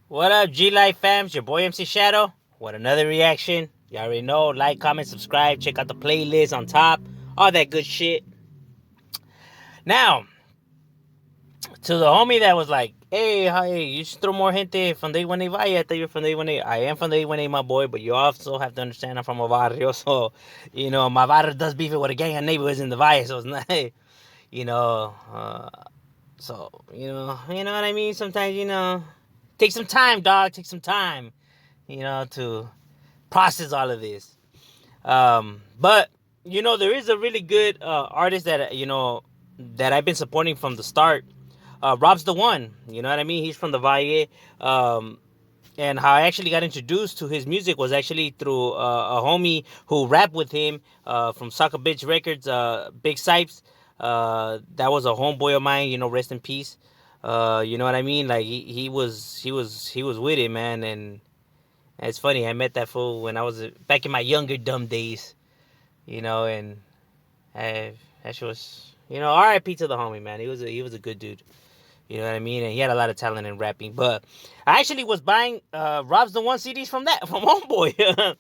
What up, G Life fams? Your boy MC Shadow. What another reaction? You already know. Like, comment, subscribe. Check out the playlist on top. All that good shit. Now, to the homie that was like, hey, you should throw more gente from the 818valle. I thought you were from the 818. I am from the 818, my boy, but you also have to understand I'm from a barrio. So, my barrio does beef it with a gang of neighborhoods in the valle. So it's not, you know, you know what I mean? Sometimes, take some time, dog. Take some time, to process all of this. But there is a really good artist that that I've been supporting from the start. Rob's the one. You know what I mean? He's from the Valle. Um, and how I actually got introduced to his music was actually through a homie who rapped with him from Soccer Bitch Records, Big Sipes. That was a homeboy of mine. Rest in peace. You know what I mean? Like he was with it, man. And it's funny. I met that fool when I was back in my younger dumb days. And that shit was, R.I.P. to the homie, man. He was a good dude. You know what I mean? And he had a lot of talent in rapping. But I actually was buying Rob's the One CDs from Homeboy.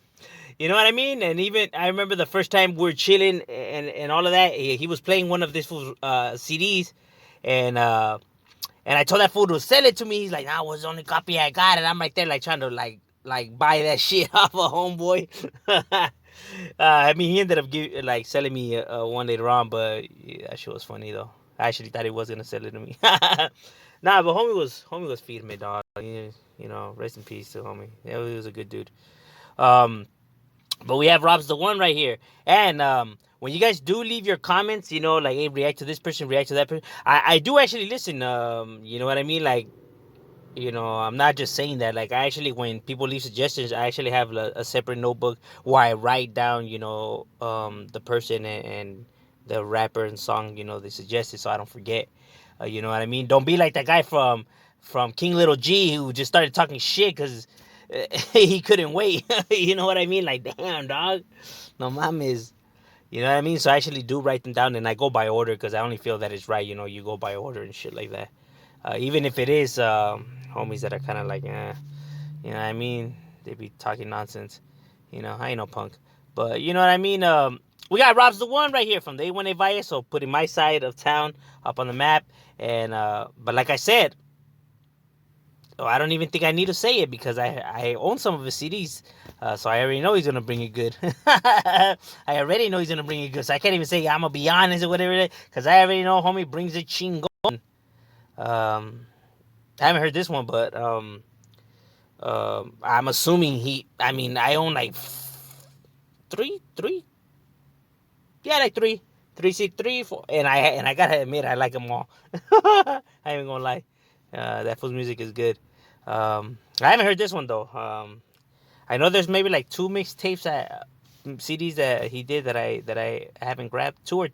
You know what I mean? And even I remember the first time we were chilling and all of that. He was playing one of this fool's CDs, and I told that fool to sell it to me. He's like, "Nah, it was the only copy I got," and I'm right there like trying to like buy that shit off of Homeboy. I mean, he ended up selling me one later on, but yeah, that shit was funny though. I actually thought he was gonna sell it to me. Nah, but homie was feeding me, dog. Rest in peace to homie. Yeah, he was a good dude. Um, but we have Rob's the one right here, and when you guys do leave your comments, like, hey, react to this person, react to that person. I do actually listen. You know what I mean? Like, I'm not just saying that. Like, I actually, when people leave suggestions, I actually have a separate notebook where I write down, the person and the rapper and song, they suggested, so I don't forget. You know what I mean? Don't be like that guy from King Little G who just started talking shit because he couldn't wait. You know what I mean? Like, damn, dog. No mames. You know what I mean? So I actually do write them down, and I go by order because I only feel that it's right. You go by order and shit like that. Even if it is homies that are kind of like, you know what I mean? They be talking nonsense. I ain't no punk. But you know what I mean? We got Rob's the One right here from the A1A Valle, so putting my side of town up on the map. And but like I said, I don't even think I need to say it because I own some of his CDs, so I already know he's gonna bring it good. I already know he's gonna bring it good, so I can't even say I'm gonna be honest or whatever it is, because I already know homie brings it chingon. I haven't heard this one, but I'm assuming I mean, I own like three, yeah, like three, four, and I gotta admit I like them all. I ain't even gonna lie, that fool's music is good. I haven't heard this one though. I know there's maybe like two mixtapes CDs that he did that I haven't grabbed. Two, and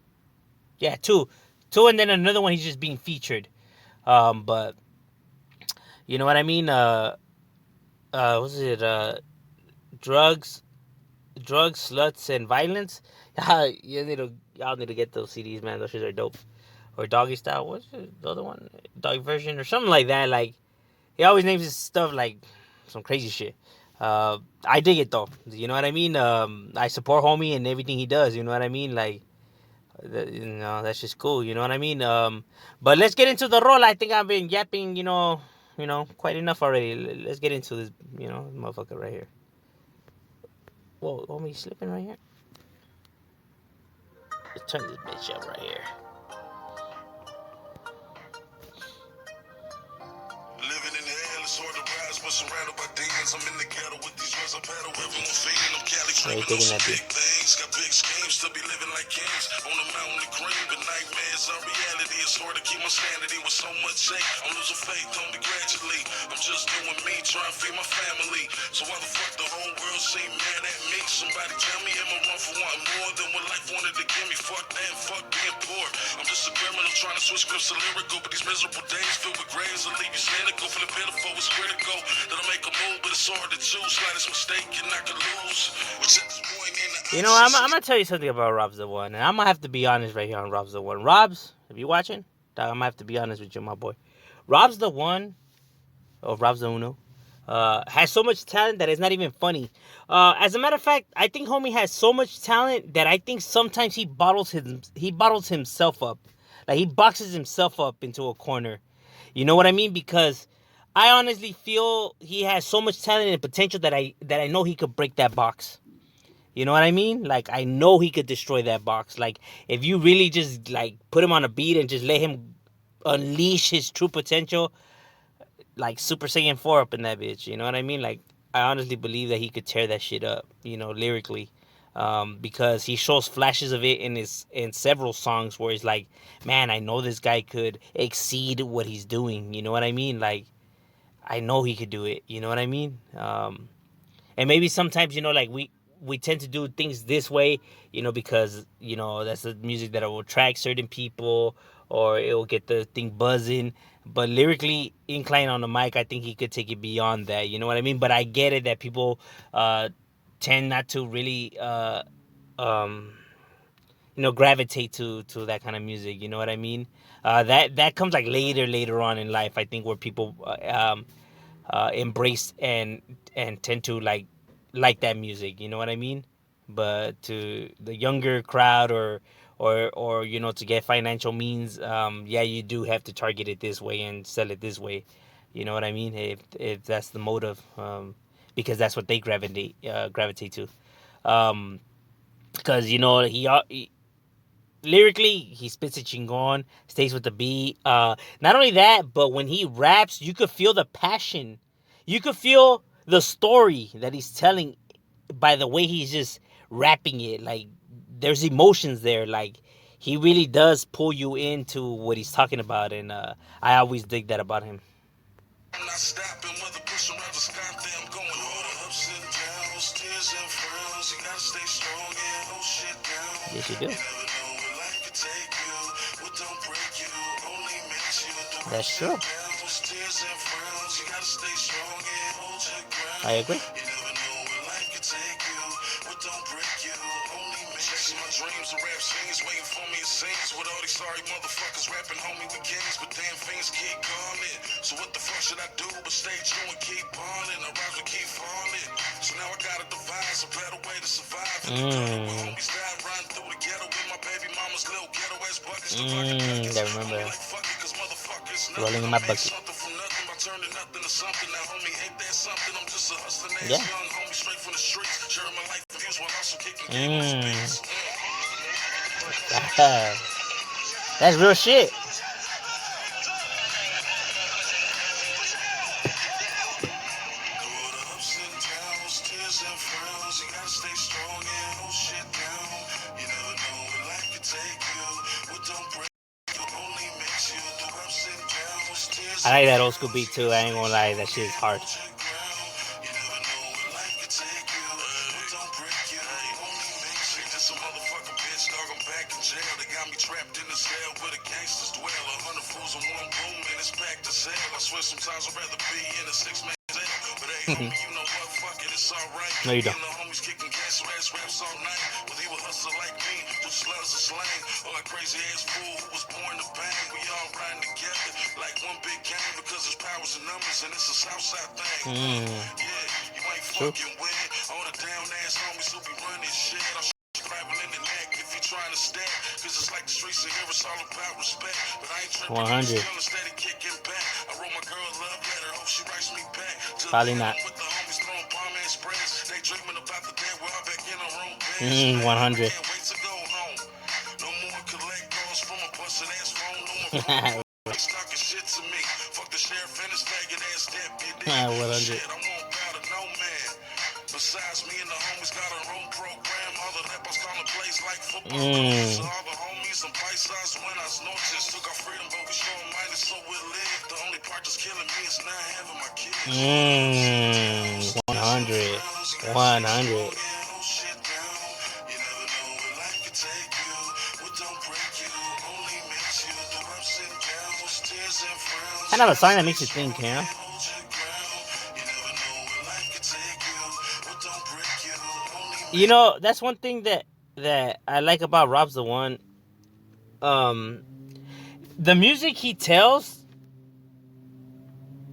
then another one he's just being featured. But you know what I mean? What's it? Drugs, sluts, and violence. Y'all need to get those CDs, man. Those shits are dope. Or Doggy Style. What's the other one? Dog version or something like that. Like, he always names his stuff like some crazy shit. I dig it though. You know what I mean? I support homie and everything he does. You know what I mean? Like, that's just cool. You know what I mean? But let's get into the role. I think I've been yapping, quite enough already. Let's get into this, motherfucker right here. Whoa, homie slipping right here. Let's turn this bitch up right here. Living in hell, it's hard to rise, but surrounded by demons. I'm in the ghetto with these ones I battle. Everyone's feeding them Cali, dreaming of some big things. Got big schemes to be living like kings. On the mountain of green, but nightmares are reality. It's hard to keep my sanity with so much hate. I'm losing faith, don't be gradually. I'm just doing me, trying to feed my family. So why the fuck the whole world seem mad at me? Somebody tell me, am I wrong for wanting more than what life wanted to give me? Fuck that, fuck being poor. I'm just a criminal trying to switch scripts to lyrical, but these miserable days filled with graves will leave you cynical. Feeling pitiful, it's critical that I make a move, but it's hard to choose. Slightest mistake and I can lose. Which at this point in the I'm gonna tell you something about Rob's the One, and I'm gonna have to be honest right here on Rob's the One. Rob's, if you watching, dog, I'm gonna have to be honest with you, my boy. Rob's the One, or Rob's the Uno. Has so much talent that it's not even funny. As a matter of fact, I think homie has so much talent that I think sometimes he bottles himself up, like he boxes himself up into a corner. You know what I mean? Because I honestly feel he has so much talent and potential that I know he could break that box. You know what I mean? Like I know he could destroy that box. Like if you really just like put him on a beat and just let him unleash his true potential, like Super Saiyan 4 up in that bitch. You know what I mean? Like I honestly believe that he could tear that shit up, you know, lyrically. Because he shows flashes of it in several songs where he's like, man, I know this guy could exceed what he's doing. You know what I mean? Like I know he could do it. You know what I mean? And maybe sometimes, you know, like we tend to do things this way, you know, because you know that's the music that will attract certain people or it will get the thing buzzing. But lyrically inclined on the mic, I think he could take it beyond that. You know what I mean? But I get it that people tend not to really um, you know, gravitate to that kind of music. You know what I mean? That comes like later on in life. I think where people embrace and tend to like that music. You know what I mean? But to the younger crowd or you know to get financial means, yeah, you do have to target it this way and sell it this way. You know what I mean? If that's the motive, because that's what they gravitate to. Um, because you know he lyrically he spits it chingon, stays with the beat. Not only that, but when he raps, you could feel the passion, you could feel the story that he's telling by the way he's just rapping it. Like there's emotions there. Like he really does pull you into what he's talking about, and I always dig that about him. I'm not stopping, whether push around or stop there, I'm going hard. Ups and downs, tears and frowns. You gotta stay strong and hold shit down. Yes, you do. You never know where life could take you. What don't break you only makes you. Through That's ups true. and downs, tears and frowns. You gotta stay strong and hold your ground. I agree. You never know where life could take you. What don't break you only makes you. Chasing my dreams, the rap scenes waiting for me, it seems. With all these sorry motherfuckers rapping, homie, we kings, but damn things keep calling. So what the fuck should I do but stay true and keep balling? I rise and keep falling. So now I gotta devise a better way to survive. In the gutter where homies died, riding through the ghetto with my baby mama's little ghetto ass buckets. I remember Like fuck it, cause motherfuckers rolling in nothing. my I made bucket. something from nothing by turning nothing to something. Now homie, ain't that something? I'm just a hustling ass Yeah. young homie straight from the streets. Sharing my life views while also kicking game beats. That's real shit. I like that old school beat too. I ain't gonna lie, that shit is hard. Sometimes I'd rather be in a 6-man cell. But hey, homie, you know what? Fuck it, it's alright. No, you don't. The homies kicking gas raps all night. But he would hustle like me, do slugs and slang. Or like crazy ass fool who was born to bang. We all riding together like one big gang because there's powers and numbers and it's a Southside thing. Yeah, you ain't fucking with all the down ass homies who be running shit. Grabbing in the neck if you trying to step. Cause it's like the streets of here, it's all about respect. But I ain't tripping, 100. still steady kicking back. I wrote my girl a love letter, hope she writes me back. Probably not. With the homies throwing bomb and sprays. They dreaming about the day we're all back in our own beds. 100. Can't wait to go home. No more collect calls from a busted ass phone. No more talking shit to me. Fuck the sheriff and his faggot ass deputy. 100. Shit, I won't bow to no man. Besides me and the homies got our own program. All the rappers call the plays like football. So all the homies and bite-sized winners. No just took our freedom, but we showing minus so we live. The only part that's killing me is not having my kids. 100. 100. Kind of a song that makes you think, you know? You know, that's one thing that I like about Rob's the One. The music he tells,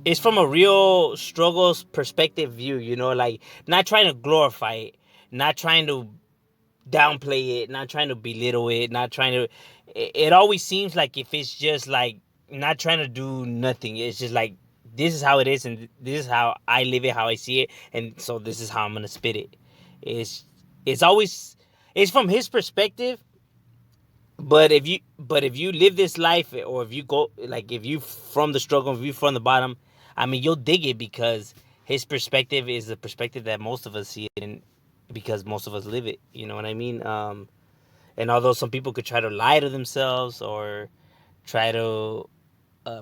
it's from a real struggles perspective view, you know, like not trying to glorify it, not trying to downplay it, not trying to belittle it, not trying to. It always seems like if it's just like not trying to do nothing, it's just like this is how it is, and this is how I live it, how I see it, and so this is how I'm gonna spit it. It's it's always it's from his perspective, but if you live this life, or if you go like if you from the struggle, if you from the bottom, I mean you'll dig it because his perspective is the perspective that most of us see it in, because most of us live it. You know what I mean? And although some people could try to lie to themselves or try to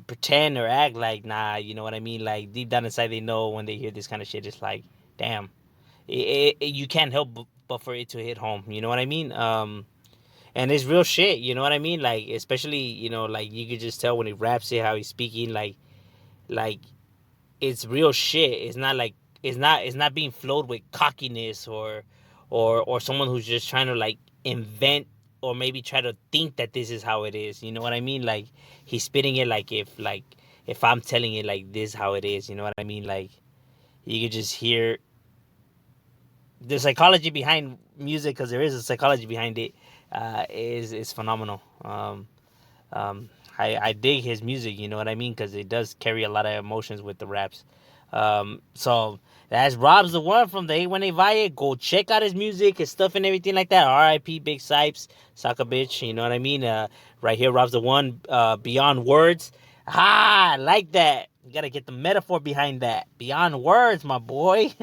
pretend or act like nah, you know what I mean? Like deep down inside, they know when they hear this kind of shit, it's like, damn, you can't help but for it to hit home. You know what I mean? And it's real shit. You know what I mean? Like especially like you could just tell when he raps it, how he's speaking, like it's real shit. It's not like it's not being flowed with cockiness or someone who's just trying to like invent or maybe try to think that this is how it is. You know what I mean? Like he's spitting it like if I'm telling it like this how it is. You know what I mean? Like you could just hear the psychology behind music, because there is a psychology behind it. Is phenomenal. I dig his music, you know what I mean, because it does carry a lot of emotions with the raps. So that's Rob's the one from the 818valle. Go check out his music, his stuff, and everything like that. R.I.P. Big Sipes, Soccer bitch. You know what I mean? Right here, Rob's the one. Beyond words. I like that. You gotta get the metaphor behind that. Beyond words, my boy.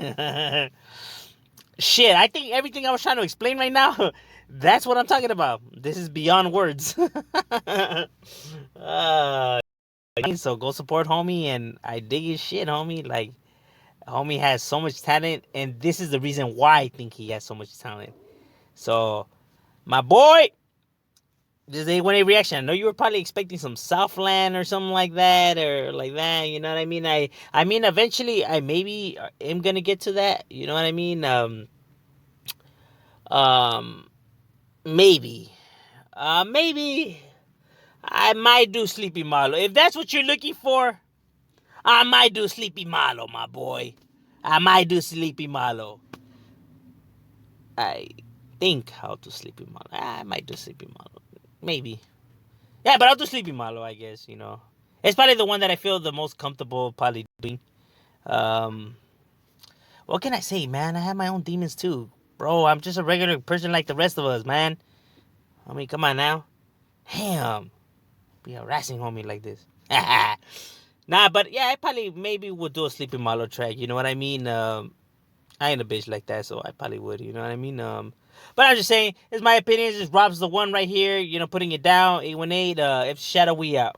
Shit, I think everything I was trying to explain right now, that's what I'm talking about. This is beyond words. uh, so go support homie, and I dig his shit, homie. Like, homie has so much talent, and this is the reason why I think he has so much talent. So, my boy, this is a 1A reaction. I know you were probably expecting some Southland or something like that, or like that. You know what I mean? I mean, eventually, I maybe am gonna get to that. You know what I mean? Um, maybe, maybe I might do Sleepy Marlow. If that's what you're looking for, I might do Sleepy Marlow, my boy. I might do Sleepy Marlow. I think I'll do Sleepy Marlow. I might do Sleepy Marlow. Maybe. Yeah, but I'll do Sleepy Marlow, I guess, you know. It's probably the one that I feel the most comfortable probably doing. Um, what can I say, man? I have my own demons too. Bro, I'm just a regular person like the rest of us, man. I mean, come on now. Damn. Be harassing homie like this. Nah, but yeah, I probably maybe would do a Sleepy Marlow track. You know what I mean? I ain't a bitch like that, so I probably would. You know what I mean? But I'm just saying, it's my opinion. Just Rob's the one right here. You know, putting it down. 818. If Shadow, we out.